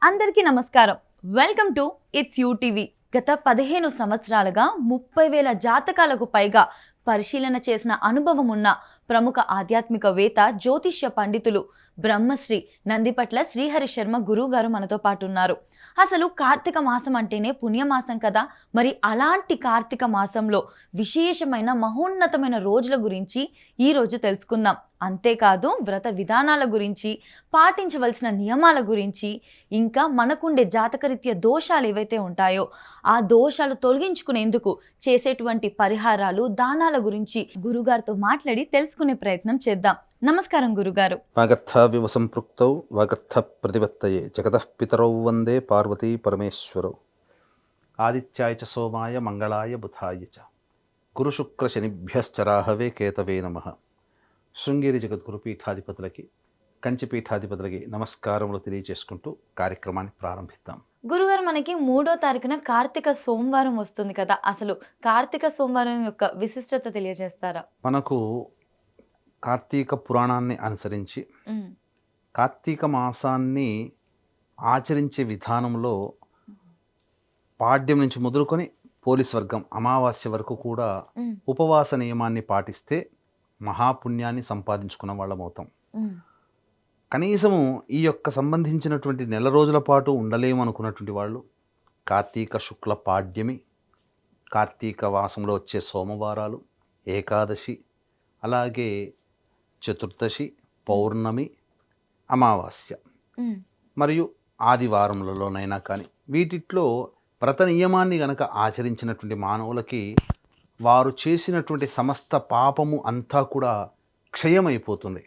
అందరికీ నమస్కారం. Welcome to it's UTV. గత 15 సంవత్సరాలుగా 30,000 జాతకాలకు పైగా పరిశీలన చేసిన అనుభవం ఉన్న ప్రముఖ ఆధ్యాత్మికవేత్త, జ్యోతిష్య పండితులు బ్రహ్మశ్రీ నందిపట్ల శ్రీహరి శర్మ గురువు గారు మనతో పాటు ఉన్నారు. అసలు కార్తీక మాసం అంటేనే పుణ్యమాసం కదా. మరి అలాంటి కార్తీక మాసంలో విశేషమైన మహోన్నతమైన రోజుల గురించి ఈరోజు తెలుసుకుందాం. అంతేకాదు వ్రత విధానాల గురించి, పాటించవలసిన నియమాల గురించి, ఇంకా మనకుండే జాతకరీత్యా దోషాలు ఏవైతే ఉంటాయో ఆ దోషాలు తొలగించుకునేందుకు చేసేటువంటి పరిహారాలు, దానాల గురించి గురుగారితో మాట్లాడి తెలుసుకునే ప్రయత్నం చేద్దాం. నమస్కారం గురుగారు. వాగర్థావివ సంపృక్తౌ వాగర్థ ప్రతిపత్తయే జగతః పితరౌ వందే పార్వతీ పరమేశ్వరౌ. ఆదిత్యాయ చ సోమాయ మంగళాయ బుధాయ చ గురు శుక్ర శనిభ్యశ్చరాహవే కేతవే నమః. శృంగేరి జగద్గురు పీఠాధిపతులకి, కంచి పీఠాధిపతులకి నమస్కారములు తెలియజేసుకుంటూ కార్యక్రమాన్ని ప్రారంభిద్దాం. గురుగారు, మనకి 3వ తారీఖున కార్తీక సోమవారం వస్తుంది కదా. అసలు కార్తీక సోమవారం యొక్క విశిష్టత తెలియజేస్తారా? మనకు కార్తీక పురాణాన్ని అనుసరించి కార్తీక మాసాన్ని ఆచరించే విధానంలో పాడ్యం నుంచి మొదలుకొని పోలీస్ వర్గం అమావాస్య వరకు కూడా ఉపవాస నియమాన్ని పాటిస్తే మహాపుణ్యాన్ని సంపాదించుకున్న వాళ్ళం అవుతాం. కనీసము ఈ యొక్క సంబంధించినటువంటి నెల రోజుల పాటు ఉండలేము అనుకున్నటువంటి వాళ్ళు కార్తీక శుక్ల పాడ్యమి, కార్తీక మాసంలో వచ్చే సోమవారాలు, ఏకాదశి, అలాగే చతుర్దశి, పౌర్ణమి, అమావాస్య మరియు ఆదివారములలోనైనా కానీ వీటిట్లో వ్రత నియమాన్ని గనక ఆచరించినటువంటి మానవులకి వారు చేసినటువంటి సమస్త పాపము అంతా కూడా క్షయమైపోతుంది.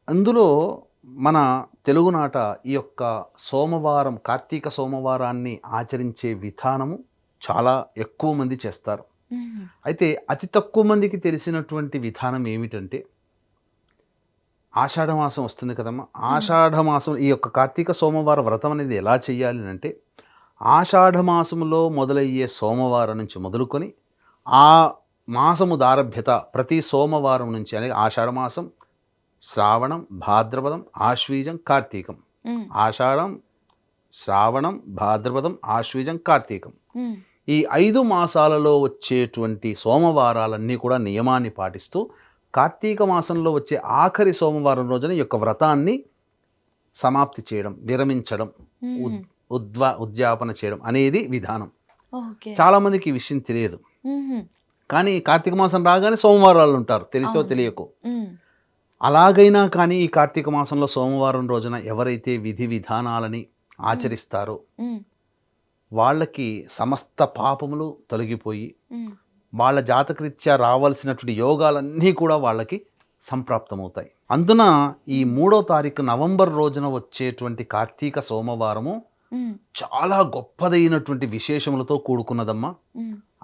అందులో మన తెలుగునాట ఈ యొక్క సోమవారం, కార్తీక సోమవారాన్ని ఆచరించే విధానము చాలా ఎక్కువ మంది చేస్తారు. అయితే అతి తక్కువ మందికి తెలిసినటువంటి విధానం ఏమిటంటే, ఆషాఢమాసం వస్తుంది కదమ్మా. ఆషాఢమాసం ఈ యొక్క కార్తీక సోమవార వ్రతం అనేది ఎలా చేయాలి అంటే, ఆషాఢమాసంలో మొదలయ్యే సోమవారం నుంచి మొదలుకొని ఆ మాసము దారభ్యత ప్రతి సోమవారం నుంచి, అనేది ఆషాఢమాసం, శ్రావణం, భాద్రపదం, ఆశ్వీజం, కార్తీకం. ఆషాఢం, శ్రావణం, భాద్రపదం, ఆశ్వీజం, కార్తీకం. ఈ 5 మాసాలలో వచ్చేటువంటి సోమవారాలన్నీ కూడా నియమాన్ని పాటిస్తూ కార్తీక మాసంలో వచ్చే ఆఖరి సోమవారం రోజున ఈ యొక్క వ్రతాన్ని సమాప్తి చేయడం, విరమించడం, ఉద్యాపన చేయడం అనేది విధానం. చాలామందికి ఈ విషయం తెలియదు. కానీ కార్తీక మాసం రాగానే సోమవారాలు ఉంటారు, తెలిసో తెలియకో. అలాగైనా కానీ ఈ కార్తీక మాసంలో సోమవారం రోజున ఎవరైతే విధి విధానాలని ఆచరిస్తారో వాళ్ళకి సమస్త పాపములు తొలగిపోయి వాళ్ళ జాతకరీత్యా రావాల్సినటువంటి యోగాలన్నీ కూడా వాళ్ళకి సంప్రాప్తమవుతాయి. అందున ఈ 3వ తారీఖు నవంబర్ రోజున వచ్చేటువంటి కార్తీక సోమవారము చాలా గొప్పదైనటువంటి విశేషములతో కూడుకున్నదమ్మా.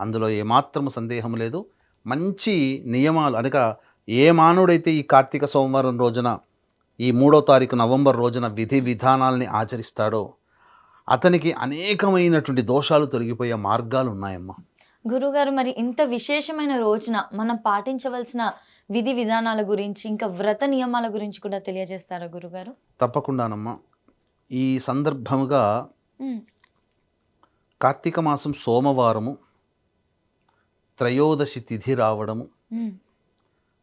అందులో ఏమాత్రము సందేహం లేదు. మంచి నియమాలు అనగా ఏ మానవుడైతే ఈ కార్తీక సోమవారం రోజున, ఈ 3వ తారీఖు నవంబర్ రోజున విధి విధానాలని ఆచరిస్తాడో అతనికి అనేకమైనటువంటి దోషాలు తొలగిపోయే మార్గాలు ఉన్నాయమ్మా. గురుగారు, మరి ఇంత విశేషమైన రోజున మనం పాటించవలసిన విధి విధానాల గురించి, ఇంకా వ్రత నియమాల గురించి కూడా తెలియజేస్తారా గురుగారు? తప్పకుండానమ్మా. ఈ సందర్భముగా కార్తీక మాసం సోమవారము, త్రయోదశి తిథి రావడము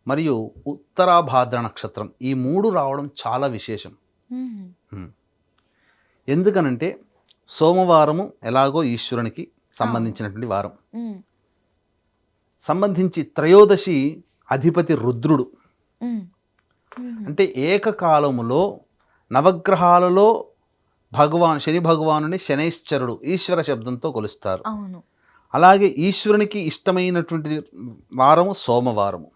మరియు ఉత్తరాభాద్ర నక్షత్రం, ఈ 3 రావడం చాలా విశేషం. ఎందుకనంటే సోమవారము ఎలాగో ఈశ్వరునికి సంబంధించినటువంటి వారం, సంబంధించి త్రయోదశి అధిపతి రుద్రుడు. అంటే ఏకకాలములో నవగ్రహాలలో శని భగవానుని శనైశ్చరుడు ఈశ్వర శబ్దంతో కొలుస్తారు. అలాగే ఈశ్వరునికి ఇష్టమైనటువంటి వారము సోమవారము.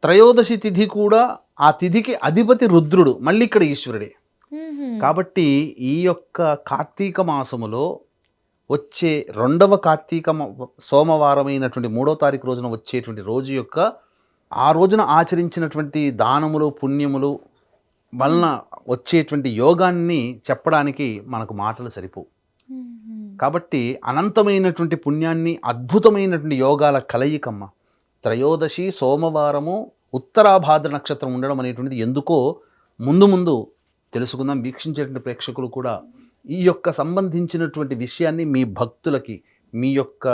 త్రయోదశి తిథి కూడా ఆ తిథికి అధిపతి రుద్రుడు, మళ్ళీ ఇక్కడ ఈశ్వరుడే. కాబట్టి ఈ యొక్క కార్తీక మాసములో వచ్చే 2వ కార్తీక సోమవారమైనటువంటి 3వ తారీఖు రోజున వచ్చేటువంటి రోజు యొక్క ఆ రోజున ఆచరించినటువంటి దానములు, పుణ్యములు వలన వచ్చేటువంటి యోగాన్ని చెప్పడానికి మనకు మాటలు సరిపోవు. కాబట్టి అనంతమైనటువంటి పుణ్యాన్ని, అద్భుతమైనటువంటి యోగాల కలయికమ్మ. త్రయోదశి సోమవారము, ఉత్తరాభాద్ర నక్షత్రం ఉండడం అనేటువంటిది ఎందుకో ముందు తెలుసుకుందాం. వీక్షించేటువంటి ప్రేక్షకులు కూడా ఈ యొక్క సంబంధించినటువంటి విషయాన్ని మీ భక్తులకి, మీ యొక్క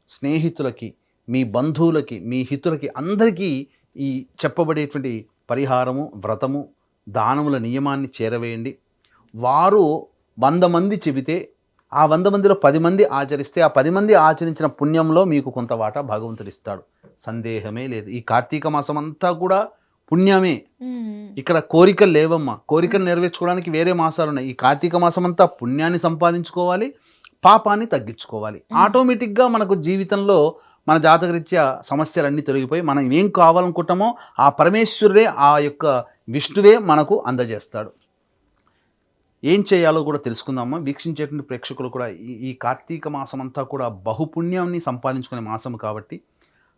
స్నేహితులకి, మీ బంధువులకి, మీ హితులకి అందరికీ ఈ చెప్పబడేటువంటి పరిహారము, వ్రతము, దానముల నియమాన్ని చేరవేయండి. వారు 100 మంది చెబితే ఆ 100 మందిలో 10 మంది ఆచరిస్తే ఆ 10 మంది ఆచరించిన పుణ్యంలో మీకు కొంత వాటా భగవంతుడు ఇస్తాడు. సందేహమే లేదు. ఈ కార్తీక మాసం అంతా కూడా పుణ్యమే. ఇక్కడ కోరికలు లేవమ్మా. కోరికలు నెరవేర్చుకోవడానికి వేరే మాసాలు ఉన్నాయి. ఈ కార్తీక మాసం అంతా పుణ్యాన్ని సంపాదించుకోవాలి, పాపాన్ని తగ్గించుకోవాలి. ఆటోమేటిక్గా మనకు జీవితంలో మన జాతకరీత్యా సమస్యలన్నీ తొలగిపోయి మనం ఏం కావాలనుకుంటామో ఆ పరమేశ్వరుడే, ఆ యొక్క విష్ణువే మనకు అందజేస్తాడు. ఏం చేయాలో కూడా తెలుసుకుందామా. వీక్షించేటువంటి ప్రేక్షకులు కూడా ఈ కార్తీక మాసం అంతా కూడా బహుపుణ్యాన్ని సంపాదించుకునే మాసం కాబట్టి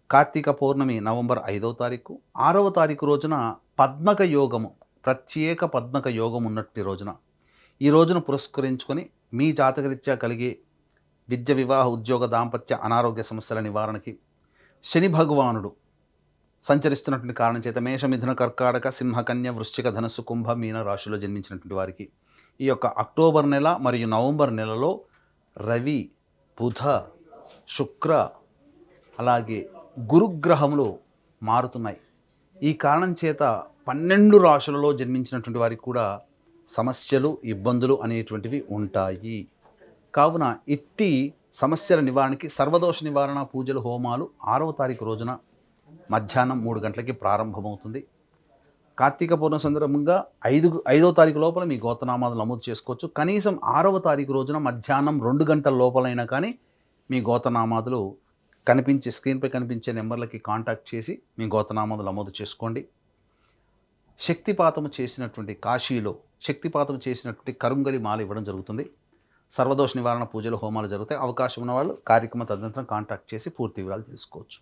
కార్తీక పౌర్ణమి నవంబర్ 5వ తారీఖు, 6వ తారీఖు రోజున పద్మక యోగము, ప్రత్యేక పద్మక యోగం ఉన్నట్టు రోజున, ఈ రోజును పురస్కరించుకొని మీ జాతకరీత్యా కలిగే విద్య, వివాహ, ఉద్యోగ, దాంపత్య, అనారోగ్య సమస్యల నివారణకి శని భగవానుడు సంచరిస్తున్నటువంటి కారణం చేత మేష, మిథున, కర్కాటక, సింహ, కన్య, వృశ్చిక, ధనుస్సు, కుంభ, మీన రాశిలో జన్మించినటువంటి వారికి ఈ యొక్క అక్టోబర్ నెల మరియు నవంబర్ నెలలో రవి, బుధ, శుక్ర అలాగే గురుగ్రహములు మారుతున్నాయి. ఈ కారణం చేత 12 రాశులలో జన్మించినటువంటి వారికి కూడా సమస్యలు, ఇబ్బందులు అనేటువంటివి ఉంటాయి. కావున ఇట్టి సమస్యల నివారణకి సర్వదోష నివారణ పూజలు, హోమాలు 6వ తారీఖు రోజున మధ్యాహ్నం 3 గంటలకి ప్రారంభమవుతుంది. కార్తీక పౌర్ణమి సందర్భంగా 5వ తారీఖు లోపల మీ గోత్రనామాలు నమోదు చేసుకోవచ్చు. కనీసం 6వ తారీఖు రోజున మధ్యాహ్నం 2 గంటల లోపలైనా కానీ మీ గోత్రనామాదులు స్క్రీన్పై కనిపించే నెంబర్లకి కాంటాక్ట్ చేసి మీ గోత్రనామాలు నమోదు చేసుకోండి. శక్తిపాతము చేసినటువంటి కాశీలో శక్తిపాతం చేసినటువంటి కరుంగలి మాల ఇవ్వడం జరుగుతుంది. సర్వదోష నివారణ పూజలు, హోమాలు జరుగుతాయి. అవకాశం ఉన్న వాళ్ళు కార్యక్రమ తదనంతరం కాంటాక్ట్ చేసి పూర్తి వివరాలు తెలుసుకోవచ్చు.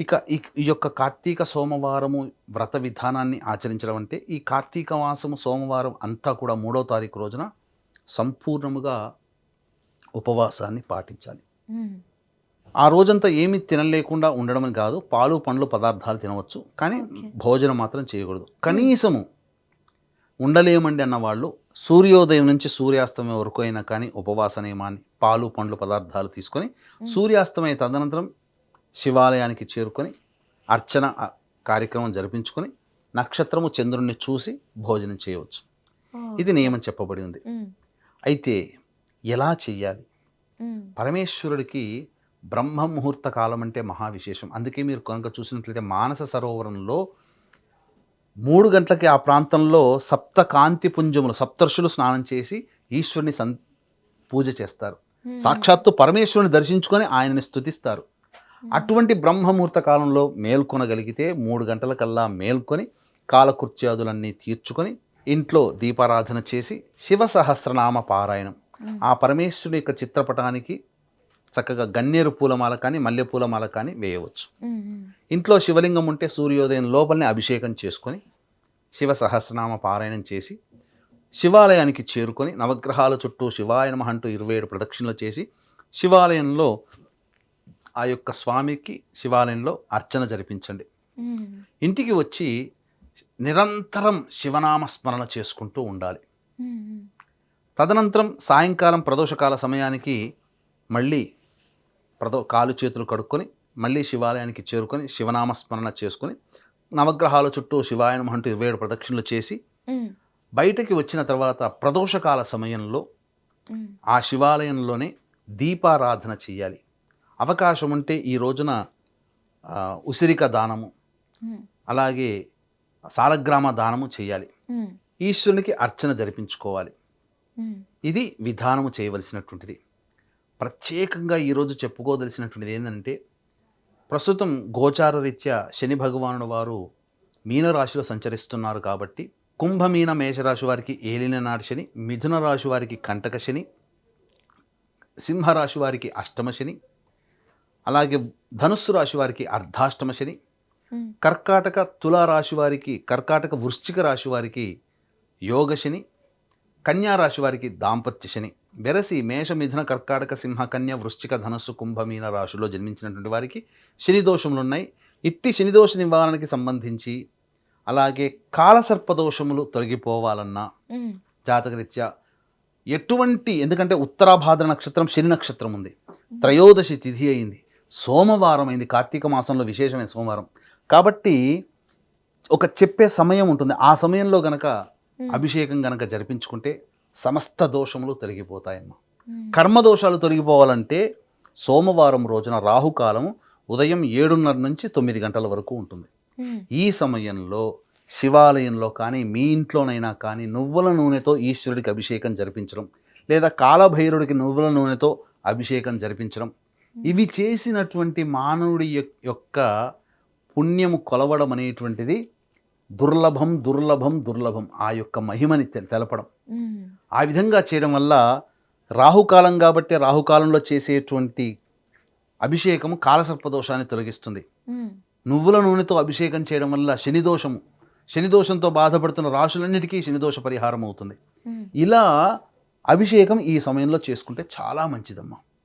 ఇక ఈ యొక్క కార్తీక సోమవారము వ్రత విధానాన్ని ఆచరించడం అంటే ఈ కార్తీక మాసము సోమవారం అంతా కూడా 3వ తారీఖు రోజున సంపూర్ణముగా ఉపవాసాన్ని పాటించాలి. ఆ రోజంతా ఏమి తినలేకుండా ఉండడం అని కాదు, పాలు, పండ్లు, పదార్థాలు తినవచ్చు, కానీ భోజనం మాత్రం చేయకూడదు. కనీసము ఉండలేమండి అన్న వాళ్ళు సూర్యోదయం నుంచి సూర్యాస్తమయం వరకు అయినా కానీ ఉపవాస నియమాన్ని, పాలు, పండ్లు, పదార్థాలు తీసుకొని సూర్యాస్తమయ తదనంతరం శివాలయానికి చేరుకొని అర్చన కార్యక్రమం జరిపించుకొని నక్షత్రము, చంద్రుడిని చూసి భోజనం చేయవచ్చు. ఇది నియమం చెప్పబడి ఉంది. అయితే ఎలా చెయ్యాలి? పరమేశ్వరుడికి బ్రహ్మ ముహూర్త కాలం అంటే మహావిశేషం. అందుకే మీరు కనుక చూసినట్లయితే మానస సరోవరంలో 3 గంటలకి ఆ ప్రాంతంలో సప్త కాంతి పుంజములు, సప్తర్షులు స్నానం చేసి ఈశ్వరుని పూజ చేస్తారు. సాక్షాత్తు పరమేశ్వరుని దర్శించుకొని ఆయనని స్తుతిస్తారు. అటువంటి బ్రహ్మముహూర్త కాలంలో మేల్కొనగలిగితే 3 గంటల కల్లా మేల్కొని కాలకృత్యాదులన్నీ తీర్చుకొని ఇంట్లో దీపారాధన చేసి శివ సహస్రనామ పారాయణం, ఆ పరమేశ్వరుని యొక్క చిత్రపటానికి చక్కగా గన్నేరు పూలమాల కానీ మల్లెపూలమాల కానీ వేయవచ్చు. ఇంట్లో శివలింగం ఉంటే సూర్యోదయం లోపలనే అభిషేకం చేసుకొని శివ సహస్రనామ పారాయణం చేసి శివాలయానికి చేరుకొని నవగ్రహాల చుట్టూ శివాయ నమః అంటూ 27 ప్రదక్షిణలు చేసి శివాలయంలో ఆ యొక్క స్వామికి శివాలయంలో అర్చన జరిపించండి. ఇంటికి వచ్చి నిరంతరం శివనామ స్మరణ చేసుకుంటూ ఉండాలి. తదనంతరం సాయంకాలం ప్రదోషకాల సమయానికి మళ్ళీ కాలు చేతులు కడుక్కొని మళ్ళీ శివాలయానికి చేరుకొని శివనామ స్మరణ చేసుకొని నవగ్రహాల చుట్టూ శివాయ నమః అంటూ 27 ప్రదక్షిణలు చేసి బయటకి వచ్చిన తర్వాత ప్రదోషకాల సమయంలో ఆ శివాలయంలోనే దీపారాధన చేయాలి. అవకాశం ఉంటే ఈ రోజున ఉసిరిక దానము, అలాగే సాలగ్రామ దానము చేయాలి. ఈశ్వరునికి అర్చన జరిపించుకోవాలి. ఇది విధానము చేయవలసినటువంటిది. ప్రత్యేకంగా ఈరోజు చెప్పుకోదలసినటువంటిది ఏంటంటే, ప్రస్తుతం గోచార రీత్యా శని భగవానుడు వారు మీనరాశిలో సంచరిస్తున్నారు కాబట్టి కుంభమీన మేషరాశి వారికి ఏలిన నాడు శని, మిథున రాశి వారికి కంటక శని, సింహరాశి వారికి అష్టమ శని, అలాగే ధనుస్సు రాశి వారికి అర్ధాష్టమ శని, కర్కాటక తులారాశి వారికి, కర్కాటక వృశ్చిక రాశి వారికి యోగ శని, కన్యా రాశి వారికి దాంపత్య శని, వెరసి మేష, మిథున, కర్కాటక, సింహ, కన్య, వృశ్చిక, ధనస్సు, కుంభమీన రాశిలో జన్మించినటువంటి వారికి శని దోషములు ఉన్నాయి. ఇట్టి శనిదోష నివారణకి సంబంధించి అలాగే కాలసర్పదోషములు తొలగిపోవాలన్నా జాతకరీత్యా ఎందుకంటే ఉత్తరాభాద్ర నక్షత్రం శని నక్షత్రం ఉంది, త్రయోదశి తిథి అయింది, సోమవారం అయింది, కార్తీక మాసంలో విశేషమైన సోమవారం కాబట్టి ఒక చెప్పే సమయం ఉంటుంది. ఆ సమయంలో గనక అభిషేకం గనక జరిపించుకుంటే సమస్త దోషములు తొలగిపోతాయమ్మా. కర్మదోషాలు తొలగిపోవాలంటే సోమవారం రోజున రాహుకాలం ఉదయం 7:30 నుంచి 9 గంటల వరకు ఉంటుంది. ఈ సమయంలో శివాలయంలో కానీ మీ ఇంట్లోనైనా కానీ నువ్వుల నూనెతో ఈశ్వరుడికి అభిషేకం జరిపించడం, లేదా కాలభైరుడికి నువ్వుల నూనెతో అభిషేకం జరిపించడం, ఇవి చేసినటువంటి మానవుడి యొక్క పుణ్యము కొలవడం అనేటువంటిది దుర్లభం దుర్లభం దుర్లభం. ఆ యొక్క మహిమని తెలపడం. ఆ విధంగా చేయడం వల్ల రాహుకాలం కాబట్టి రాహుకాలంలో చేసేటువంటి అభిషేకము కాలసర్పదోషాన్ని తొలగిస్తుంది. నువ్వుల నూనెతో అభిషేకం చేయడం వల్ల శనిదోషంతో బాధపడుతున్న రాశులన్నిటికీ శనిదోష పరిహారం అవుతుంది. ఇలా అభిషేకం ఈ సమయంలో చేసుకుంటే చాలా మంచిదమ్మా.